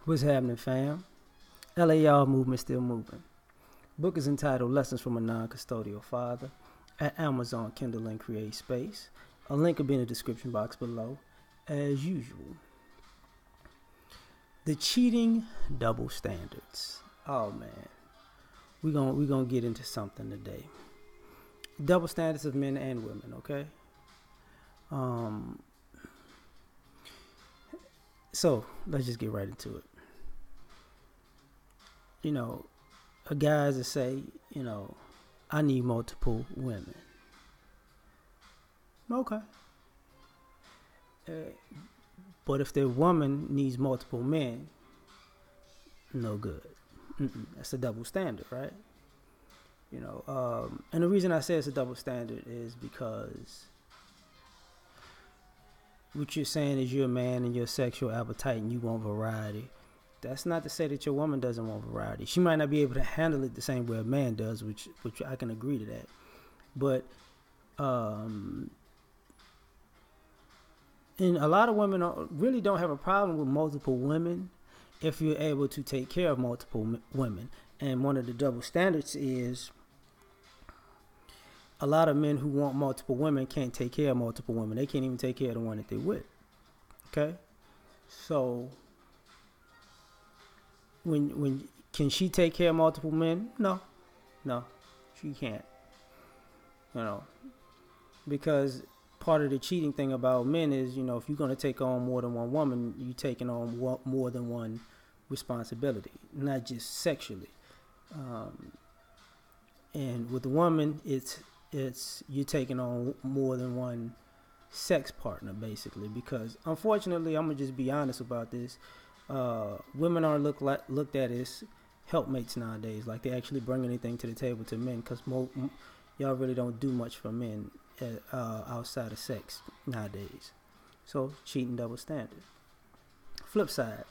What's happening, fam? L.A.R movement still moving. Book is entitled Lessons from a Non-Custodial Father at Amazon, Kindle, and Create Space. A link will be in the description box below, as usual. The cheating double standards. Oh man, we gonna get into something today. Double standards of men and women. Okay. So let's just get right into it. You know, guys that say, I need multiple women. Okay. Uh, but if their woman needs multiple men, no good. That's a double standard, right? And the reason I say it's a double standard is because what you're saying is you're a man and your sexual appetite and you want variety. That's not to say that your woman doesn't want variety. She might not be able to handle it the same way a man does, which I can agree to that. But and a lot of women really don't have a problem with multiple women if you're able to take care of multiple women. And one of the double standards is a lot of men who want multiple women can't take care of multiple women. They can't even take care of the one that they're with. Okay? So when can she take care of multiple men? No, she can't. Because part of the cheating thing about men is, if you're going to take on more than one woman, you're taking on more than one responsibility, not just sexually. And with the woman, it's you're taking on more than one sex partner, basically. Because unfortunately, I'm gonna just be honest about this. Women are looked at as helpmates nowadays. Like they actually bring anything to the table to men, because y'all really don't do much for men outside of sex nowadays. So cheating double standard. Flip side.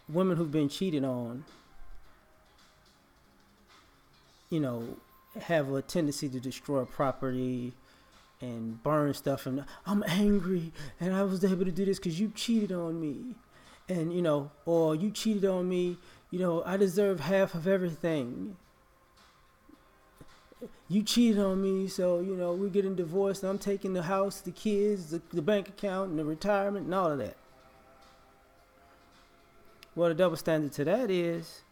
Women who've been cheated on, have a tendency to destroy property and burn stuff, and I'm angry and I was able to do this because you cheated on me, and or you cheated on me, I deserve half of everything. You cheated on me, so we're getting divorced, and I'm taking the house, the kids, the bank account, and the retirement, and all of that. Well, the double standard to that is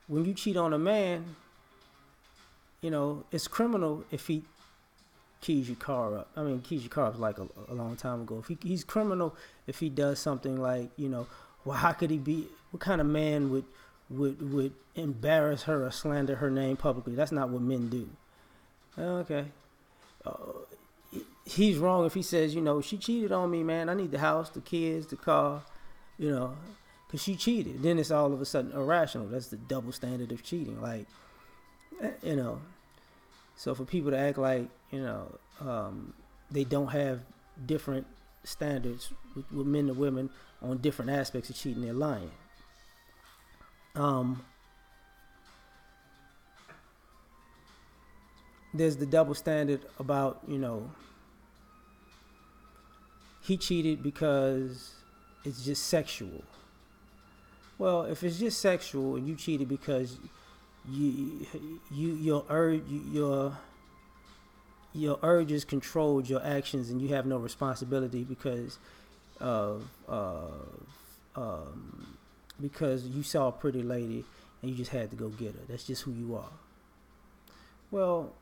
when you cheat on a man, it's criminal if he keys your car up. I mean, keys your car up like a long time ago. If he's criminal if he does something like, well, how could he be? What kind of man would embarrass her or slander her name publicly? That's not what men do. Okay. He's wrong if he says, she cheated on me, man. I need the house, the kids, the car, because she cheated. Then it's all of a sudden irrational. That's the double standard of cheating. Like, so for people to act like, they don't have different standards with men and women on different aspects of cheating, they're lying. There's the double standard about, he cheated because it's just sexual. Well, if it's just sexual and you cheated because your urges controlled your actions and you have no responsibility because you saw a pretty lady and you just had to go get her. That's just who you are. Well,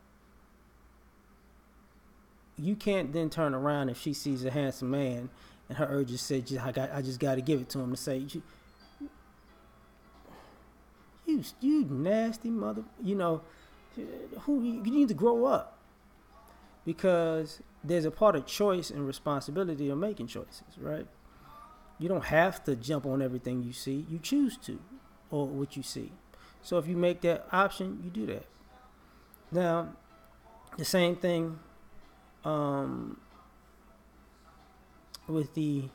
you can't then turn around if she sees a handsome man and her urges say, I just got to give it to him, to say, you nasty mother, who you need to grow up, because there's a part of choice and responsibility of making choices, right? You don't have to jump on everything you see. You choose to, or what you see. So if you make that option, you do that. Now, the same thing with the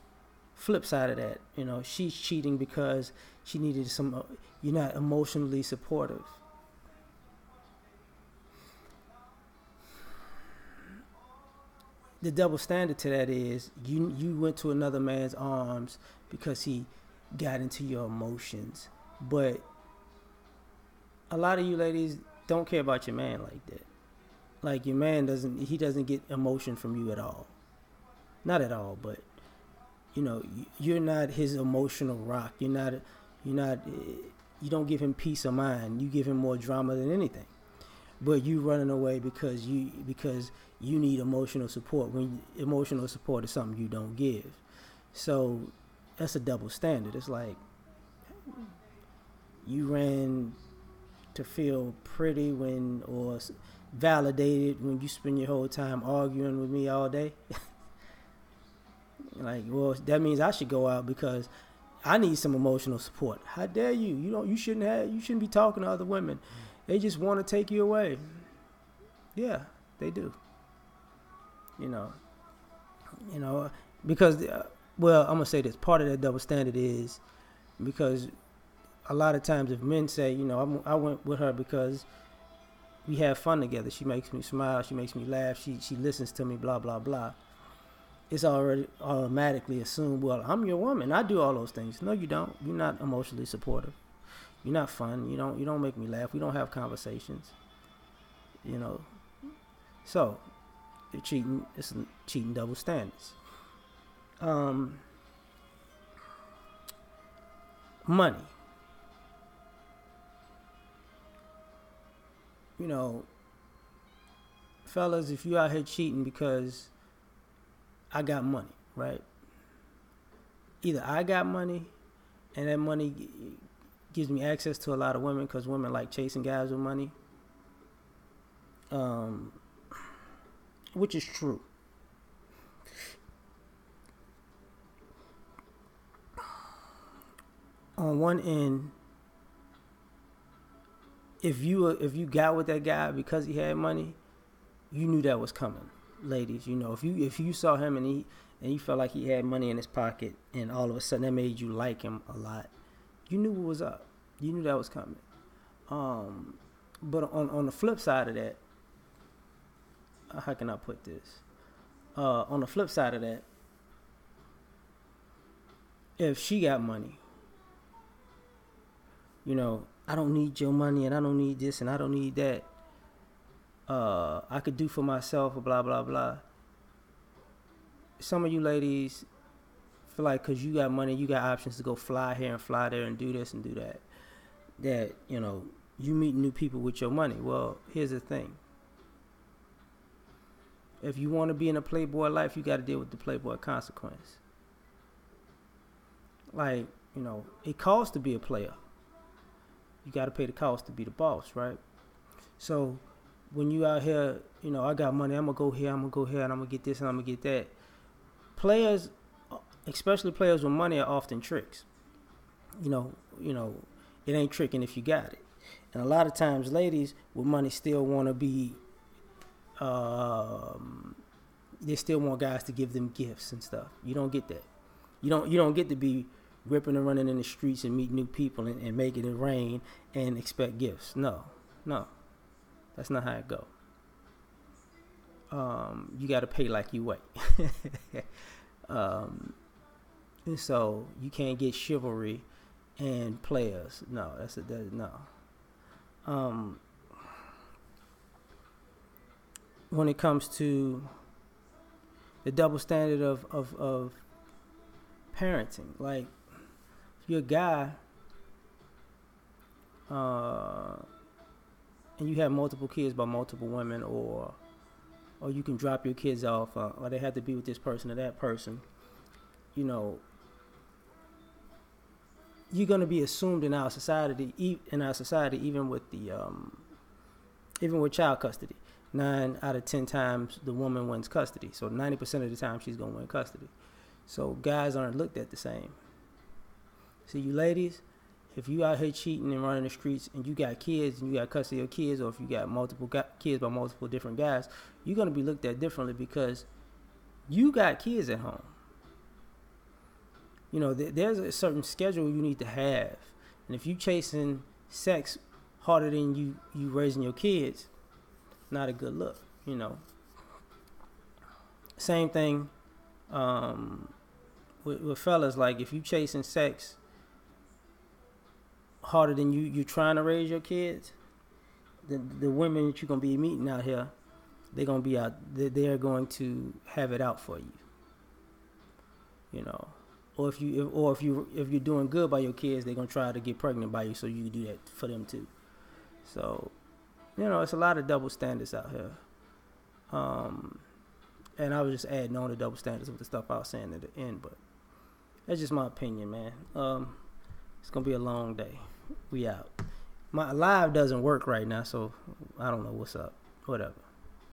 flip side of that. She's cheating because she needed you're not emotionally supportive. the double standard to that is you went to another man's arms because he got into your emotions, but a lot of you ladies don't care about your man like that. Like your man doesn't get emotion from you at all, not at all. But you're not his emotional rock. You're not you don't give him peace of mind. You give him more drama than anything. But you running away because you need emotional support when emotional support is something you don't give. So that's a double standard. It's like you ran to feel pretty or validated when you spend your whole time arguing with me all day. Like, well, that means I should go out because I need some emotional support. How dare you? You shouldn't be talking to other women. They just want to take you away. Yeah, they do. You know, because well, I'm gonna say this. Part of that double standard is because a lot of times if men say, I went with her because we have fun together. She makes me smile. She makes me laugh. She listens to me. Blah blah blah. It's already automatically assumed. Well, I'm your woman. I do all those things. No, you don't. You're not emotionally supportive. You're not fun. You don't make me laugh. We don't have conversations. So you're cheating. It's cheating double standards. Money. Fellas, if you out here cheating because I got money, right? Either I got money and that money gives me access to a lot of women because women like chasing guys with money, which is true. On one end, if you got with that guy because he had money, you knew that was coming, ladies. If you saw him and you felt like he had money in his pocket, and all of a sudden that made you like him a lot, you knew what was up. You knew that was coming. But on the flip side of that, how can I put this? On the flip side of that, if she got money, I don't need your money and I don't need this and I don't need that. I could do for myself, blah, blah, blah. Some of you ladies feel like because you got money, you got options to go fly here and fly there and do this and do that. That, you meet new people with your money. Well, here's the thing. If you want to be in a playboy life, you got to deal with the playboy consequence. Like, it costs to be a player. You got to pay the cost to be the boss, right? So when you out here, I got money, I'm going to go here, and I'm going to get this, and I'm going to get that. Players, especially players with money, are often tricks. It ain't tricking if you got it. And a lot of times, ladies with money still want to be, they still want guys to give them gifts and stuff. You don't get that. You don't get to be ripping and running in the streets and meet new people and making it rain and expect gifts. No. That's not how it go. You got to pay like you weigh. And so you can't get chivalry and players. No, no. When it comes to the double standard of parenting, like if you're a guy and you have multiple kids by multiple women, or you can drop your kids off, or they have to be with this person or that person, you're going to be assumed in our society, even with child custody. 9 out of 10 times the woman wins custody. So 90% of the time she's going to win custody. So guys aren't looked at the same. See, you ladies, if you out here cheating and running the streets and you got kids and you got custody of kids, or if you got multiple kids by multiple different guys, you're going to be looked at differently because you got kids at home. There's a certain schedule you need to have. And if you chasing sex harder than you raising your kids, not a good look, Same thing with fellas. Like if you chasing sex harder than you trying to raise your kids, the women that you're gonna be meeting out here, they're gonna be out. They're going to have it out for you. You know, or if you're doing good by your kids, they're gonna try to get pregnant by you, so you can do that for them too. So, it's a lot of double standards out here. And I was just adding on the double standards with the stuff I was saying at the end, but that's just my opinion, man. It's gonna be a long day. We out. My live doesn't work right now, so I don't know what's up. Whatever.